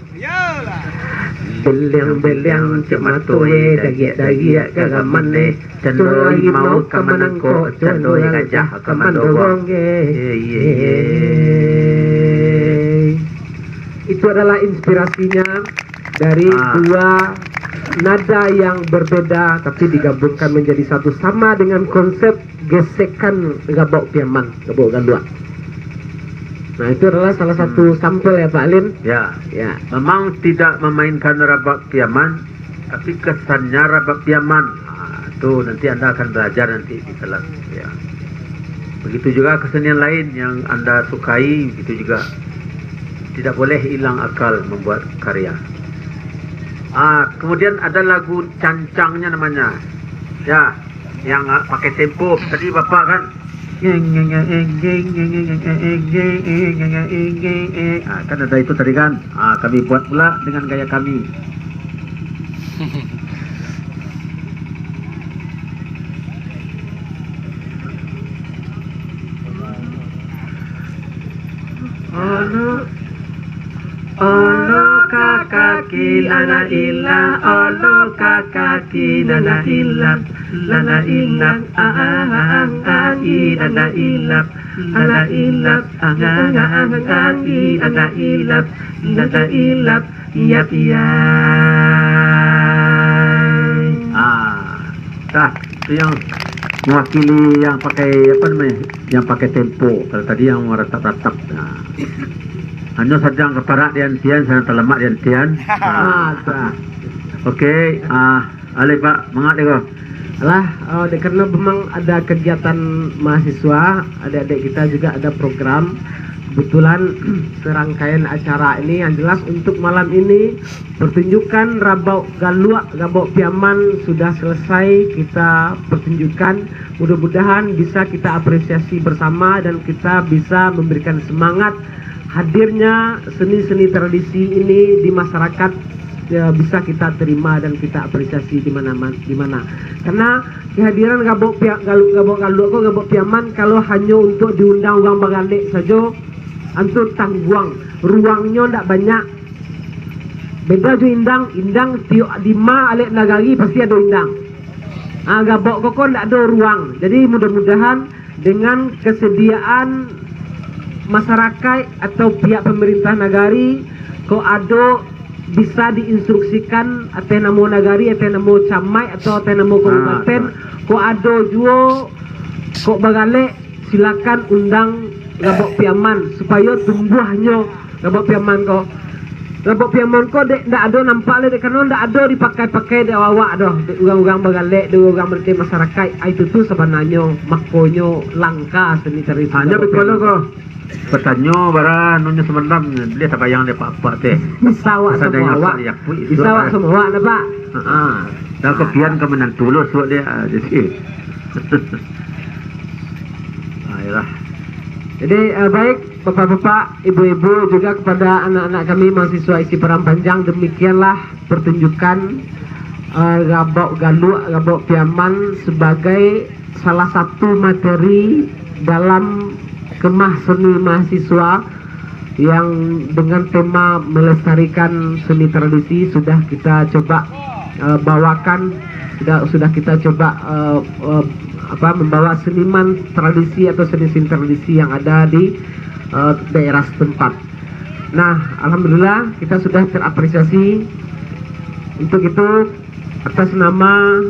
[SPEAKER 5] Beliang cematoe dagia gagamane, cendoi mau kamanangko, cendoi gajah kamandogongge. Itu adalah inspirasinya dari dua nada yang berbeda tapi digabungkan menjadi satu sama dengan konsep gesekan Gabok Piaman, Gabok Galua. Nah itu adalah salah satu sampel ya Pak Alin. Ya. Memang tidak memainkan Rabab Piaman, tapi kesannya Rabab Piaman. Itu nanti anda akan belajar nanti di kelas. Ya. Begitu juga kesenian lain yang anda sukai, begitu juga. Tidak boleh hilang akal membuat karya. Kemudian ada lagu cancangnya namanya. Ya, yang pakai tempo. Tadi Bapak kan kan ada itu tadi kan. Kami buat pula dengan gaya kami. Allah
[SPEAKER 3] kakaki lana illa olo kakaki lana illa lana illa i lana illa lana illa i lana illa yap ya. Itu yang mewakili yang pakai apa namanya, yang pakai tempo. Kalau tadi yang ratap-ratap. Hanya sedang keparak dian tian, sedang terlemak dian tian. Okey, alih Pak, mangat deko.
[SPEAKER 2] Alah, karena memang ada kegiatan mahasiswa, adik-adik kita juga ada program. Kebetulan serangkaian acara ini yang jelas untuk malam ini pertunjukan Rabau Galuak, Rabau Piaman sudah selesai kita pertunjukan. Mudah-mudahan bisa kita apresiasi bersama dan kita bisa memberikan semangat hadirnya seni-seni tradisi ini di masyarakat, ya, bisa kita terima dan kita apresiasi di mana. Karena kehadiran Rabau Galuak, Rabau Piaman kalau hanya untuk diundang orang Bagalik saja, antu tangguang, ruangnya ndak banyak. Beda jo indang tiok dima alek nagari pasti ada indang. Gabok koko ndak ada ruang. Jadi mudah-mudahan dengan kesediaan masyarakat atau pihak pemerintah nagari, kok ada bisa diinstruksikan atau namo nagari, atau namo camai, atau namo kabupaten, kok ada juga kok Bagalik silakan undang Rabok Piaman supaya tumbuhnya Rabok Piaman ko. Rabok Piaman ko ndak ada nampak le karena ndak ada dipakai-pakai di awak dah. Orang-orang Bagalik, orang berarti masyarakat itu tu sebenarnya makonyo langka seni tradisi.
[SPEAKER 3] Hanya betul ko. Bertanya bara nunya semendam dia tak bayang dia apa teh.
[SPEAKER 2] Isawak semua awak. Isawak semua awak dah Pak.
[SPEAKER 3] Dah kepian ke menantulo suat dia jadi. Ayolah.
[SPEAKER 2] Jadi baik bapak-bapak, ibu-ibu juga kepada anak-anak kami mahasiswa isi Padang Panjang, demikianlah pertunjukan Rabok Galuak, Rabok Piaman sebagai salah satu materi dalam kemah seni mahasiswa yang dengan tema melestarikan seni tradisi sudah kita coba bawakan, sudah kita coba membawa seniman tradisi atau seni-seni tradisi yang ada di daerah setempat. Nah, alhamdulillah kita sudah terapresiasi. Untuk itu atas nama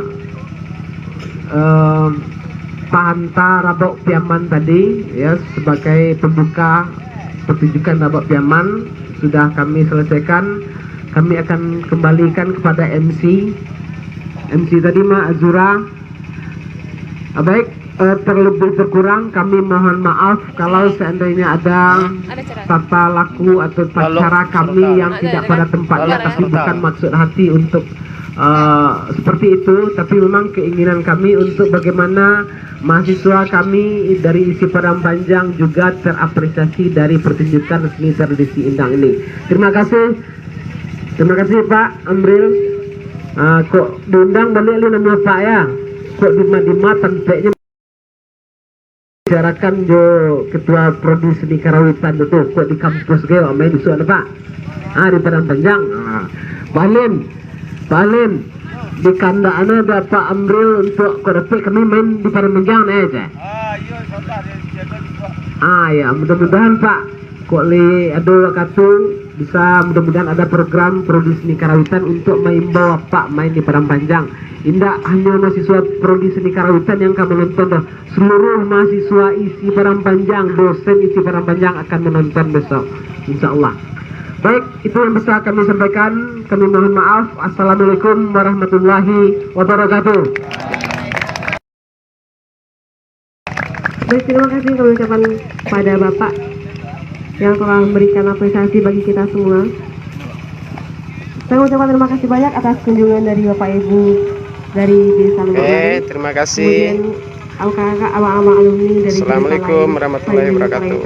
[SPEAKER 2] Pak Hanta Rabok Piaman tadi, ya, sebagai pembuka pertunjukan Rabok Piaman sudah kami selesaikan. Kami akan kembalikan kepada MC tadi Mak Azura. Baik, terlebih terkurang kami mohon maaf kalau seandainya ada tata laku atau cara kami yang tidak pada tempatnya, tapi bukan maksud hati untuk seperti itu, tapi memang keinginan kami untuk bagaimana mahasiswa kami dari isi Padang Panjang juga terapresiasi dari pertunjukan seni tradisi Indang ini. Terima kasih Pak Amril. Kok diundang balik lu nama Pak ya? Kok dima tempatnya bicarakan jo ketua prodi seni karawitan itu kok di kampus gue main di suara Pak di Padang Panjang. Pak Alim di kandaan ada Pak Amril untuk kodepe kami main di Padang Panjang aja. Ya mudah-mudahan Pak kok li ada katu bisa, mudah-mudahan ada program prodi seni karawitan untuk mengimbau Pak main di Padang Panjang. Tidak hanya mahasiswa prodi seni karawitan yang akan menonton, seluruh mahasiswa isi Padang Panjang, dosen isi Padang Panjang akan menonton besok, insya Allah. Baik, itu yang bisa kami sampaikan. Kami mohon maaf. Assalamualaikum warahmatullahi wabarakatuh.
[SPEAKER 6] Baik, terima kasih kami ucapkan pada Bapak yang telah memberikan apresiasi bagi kita semua. Saya ucapkan terima kasih banyak atas kunjungan dari Bapak Ibu dari Desa Lembaga.
[SPEAKER 2] Terima kasih.
[SPEAKER 6] Kemudian kakak-kakak, abang-abang alumni dari
[SPEAKER 2] Assalamualaikum warahmatullahi wabarakatuh.